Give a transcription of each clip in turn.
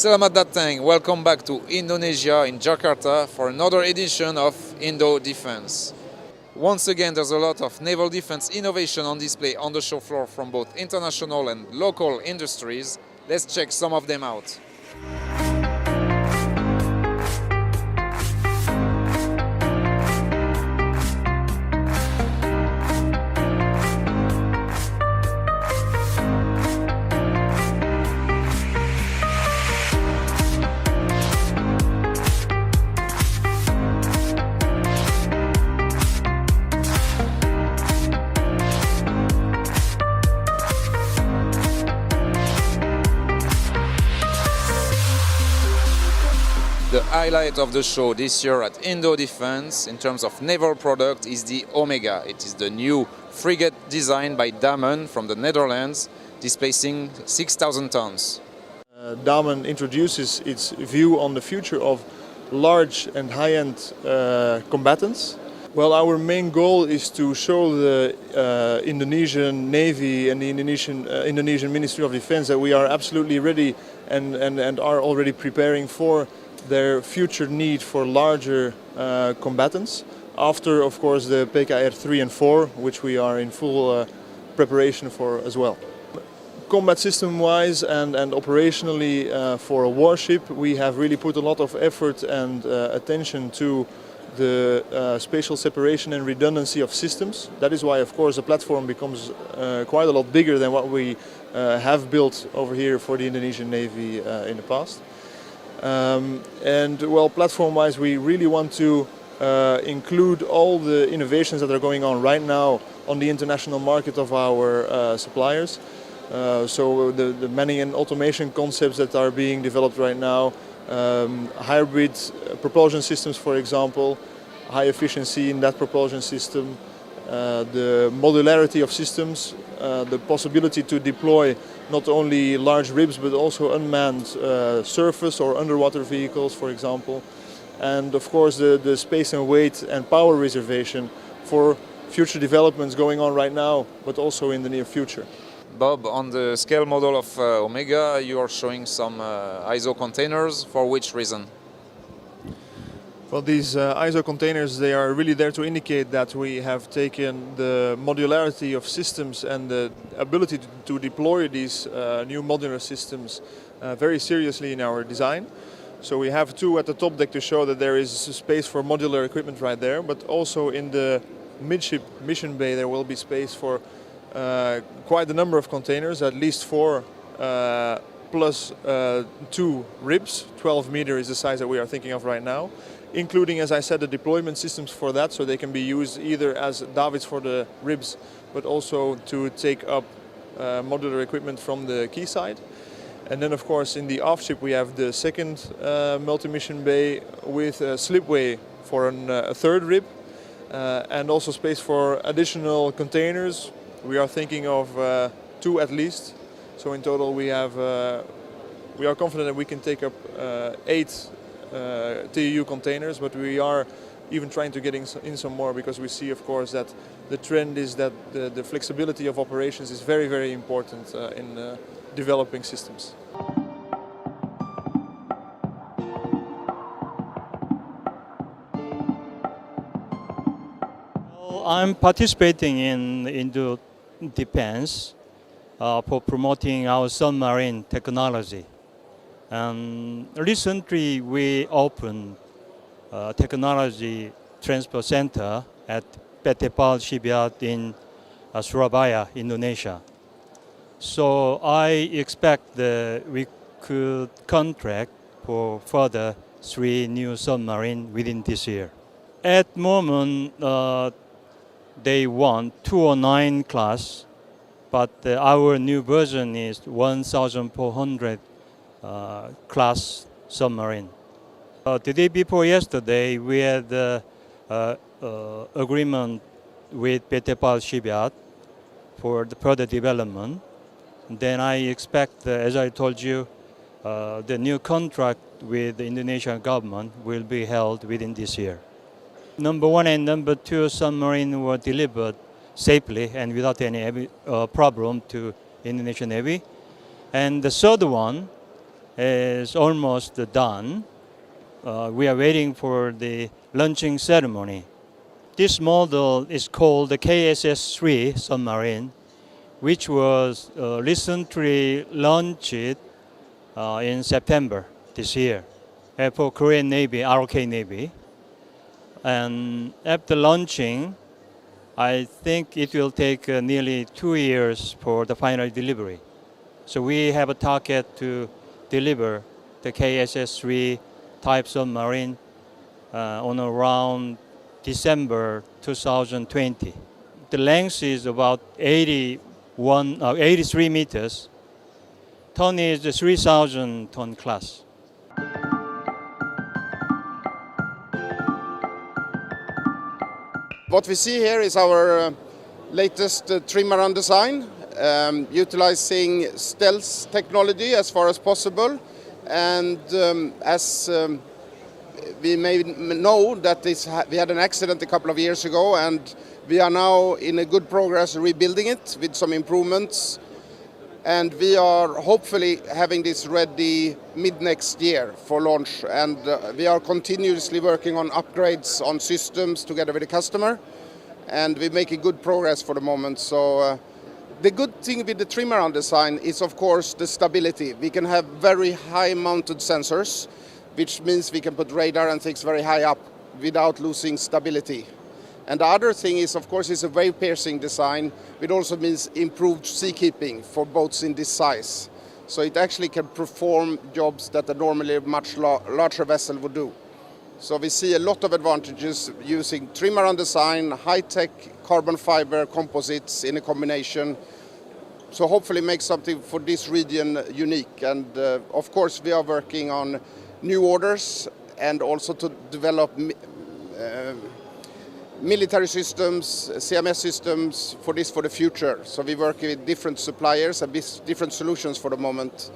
Selamat datang, welcome back to Indonesia in Jakarta for another edition of Indodefence. Once again, there's a lot of naval defense innovation on display on the show floor from both international and local industries. Let's check some of them out. The highlight of the show this year at Indodefence in terms of naval product is the Omega. It is the new frigate designed by Damen from the Netherlands, displacing 6,000 tons. Damen introduces its view on the future of large and high-end combatants. Well, our main goal is to show the Indonesian Navy and the Indonesian Ministry of Defense that we are absolutely ready and are already preparing for their future need for larger combatants. After, of course, the PKR 3 and 4, which we are in full preparation for as well. Combat system-wise and operationally for a warship, we have really put a lot of effort and attention to the spatial separation and redundancy of systems. That is why, of course, the platform becomes quite a lot bigger than what we have built over here for the Indonesian Navy in the past. Well, platform-wise, we really want to include all the innovations that are going on right now on the international market of our suppliers. So the manning and automation concepts that are being developed right now, hybrid propulsion systems, for example, high efficiency in that propulsion system, the modularity of systems, the possibility to deploy not only large ribs but also unmanned surface or underwater vehicles, for example, and of course the space and weight and power reservation for future developments going on right now but also in the near future. Bob, on the scale model of Omega, you are showing some ISO containers. For which reason? Well, these ISO containers, they are really there to indicate that we have taken the modularity of systems and the ability to deploy these new modular systems very seriously in our design. So we have two at the top deck to show that there is space for modular equipment right there, but also in the midship mission bay there will be space for quite a number of containers, at least 4 plus 2 ribs. 12 meter is the size that we are thinking of right now, including, as I said, the deployment systems for that, so they can be used either as davits for the ribs, but also to take up modular equipment from the quayside. And then, of course, in the aft-ship we have the second multi-mission bay with a slipway for a third rib, and also space for additional containers. We are thinking of 2 at least. So in total we are confident that we can take up 8 TEU containers, but we are even trying to get in some more, because we see, of course, that the trend is that the flexibility of operations is very, very important in developing systems. Well, I'm participating in Indodefence for promoting our submarine technology. Recently we opened a technology transfer center at PT PAL shipyard in Surabaya, Indonesia. So I expect that we could contract for further 3 new submarines within this year. At the moment, they want 209 class, but our new version is 1,400 class submarine. The day before yesterday, we had agreement with PT PAL shipyard for the further development. Then I expect, as I told you, the new contract with the Indonesian government will be held within this year. Number 1 and number 2 submarine were delivered safely and without any problem to Indonesian Navy. And the third one is almost done. We are waiting for the launching ceremony. This model is called the KSS-3 submarine, which was recently launched in September this year for Korean Navy, ROK Navy. And after launching, I think it will take nearly 2 years for the final delivery. So we have a target to deliver the KSS-3 type submarine on around December 2020. The length is about 83 meters. Ton is the 3,000 ton class. What we see here is our latest trimaran design, utilizing stealth technology as far as possible. And as we may know that we had an accident a couple of years ago, and we are now in a good progress rebuilding it with some improvements. And we are hopefully having this ready mid-next year for launch. And we are continuously working on upgrades on systems together with the customer. And we're making good progress for the moment. So the good thing with the trimaran design is, of course, the stability. We can have very high mounted sensors, which means we can put radar and things very high up without losing stability. And the other thing is, of course, it's a wave-piercing design, which also means improved seakeeping for boats in this size. So it actually can perform jobs that a normally much larger vessel would do. So we see a lot of advantages using trimaran design, high-tech carbon fiber composites in a combination. So hopefully make something for this region unique. And of course, we are working on new orders and also to develop military systems, CMS systems for the future. So we work with different suppliers and different solutions for the moment.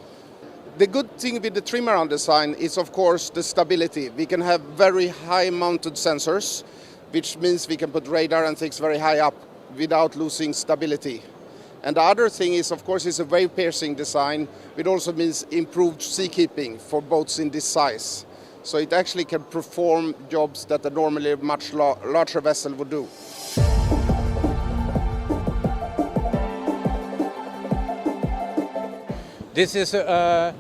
The good thing with the trimaran design is, of course, the stability. We can have very high mounted sensors, which means we can put radar and things very high up without losing stability. And the other thing is, of course, it's a wave-piercing design, which also means improved seakeeping for boats in this size. So it actually can perform jobs that a normally much larger vessel would do. This is a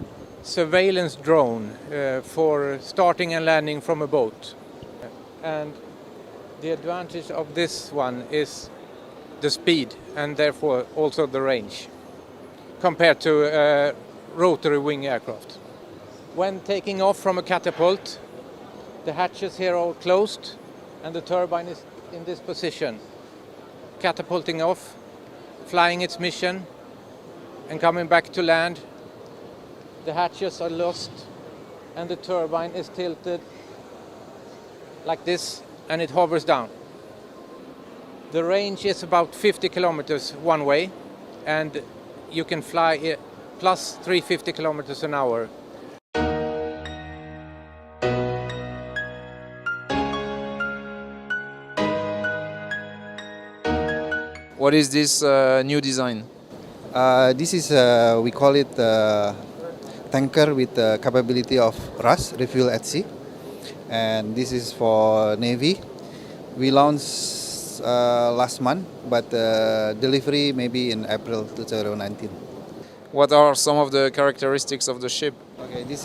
surveillance drone for starting and landing from a boat. And the advantage of this one is the speed and therefore also the range compared to rotary wing aircraft. When taking off from a catapult, the hatches here are closed and the turbine is in this position, catapulting off, flying its mission and coming back to land. The hatches are lost and the turbine is tilted like this and it hovers down. The range is about 50 kilometers one way and you can fly plus 350 kilometers an hour. What is this new design? This is, we call it tanker with the capability of RAS, refuel at sea. And this is for Navy. We launched last month, but delivery maybe in April 2019. What are some of the characteristics of the ship? Okay, this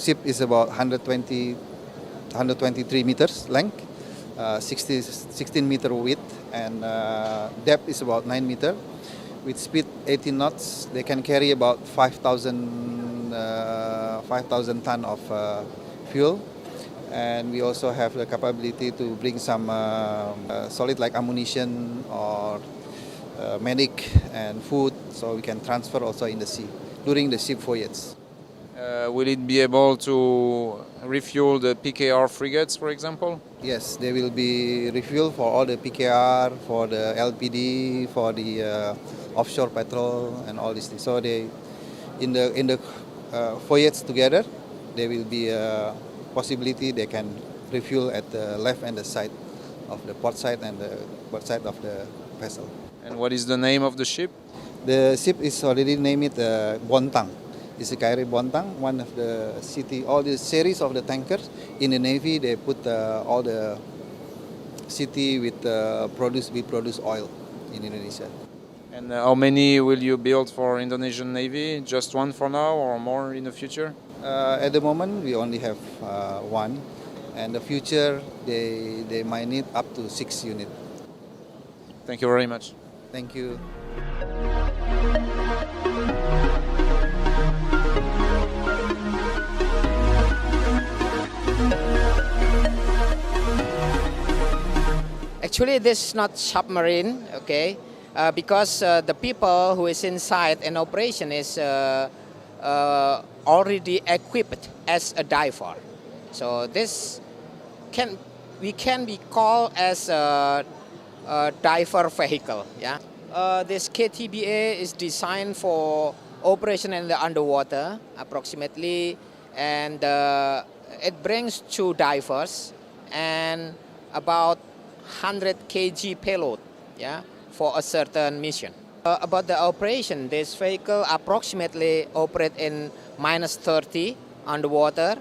ship is about 123 meters length, 16 meter width, and depth is about 9 meter. With speed 18 knots, they can carry about 5,000 ton of fuel. And we also have the capability to bring some solid like ammunition or medic and food, so we can transfer also in the sea during the ship voyage. Will it be able to refuel the PKR frigates, for example? Yes, they will be refueled for all the PKR, for the LPD, for the offshore patrol and all these things. So they, in the voyage together, there will be a possibility they can refuel at the left and the side of the port side and the port side of the vessel. And what is the name of the ship? The ship is already named Bontang. This is Kri Bontang, one of the city, all the series of the tankers in the Navy. They put all the city with we produce oil in Indonesia. And how many will you build for Indonesian Navy? Just one for now or more in the future? At the moment, we only have one, and the future they might need up to 6 units. Thank you very much. Thank you. Actually, this is not submarine, okay, because the people who is inside an operation is already equipped as a diver. So this we can be called as a diver vehicle. Yeah, this KTBA is designed for operation in the underwater approximately, and it brings 2 divers and about 100 kg payload, yeah, for a certain mission. About the operation, this vehicle approximately operate in -30 underwater,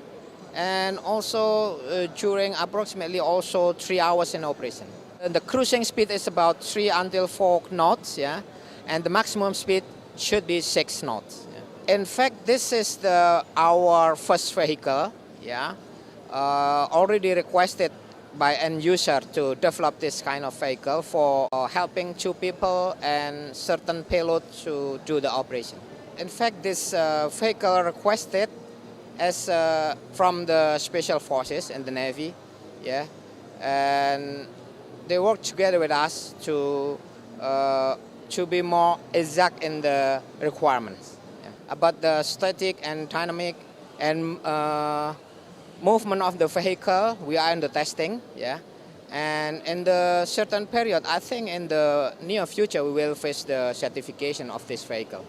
and also during approximately also 3 hours in operation. The cruising speed is about 3 until 4 knots, yeah, and the maximum speed should be 6 knots. Yeah. In fact, this is our first vehicle, yeah, already requested by end user to develop this kind of vehicle for helping 2 people and certain payload to do the operation. In fact, this vehicle requested as from the special forces and the Navy, yeah, and they work together with us to be more exact in the requirements. Yeah. About the static and dynamic and movement of the vehicle, we are in the testing, yeah, and in the certain period, I think in the near future, we will face the certification of this vehicle.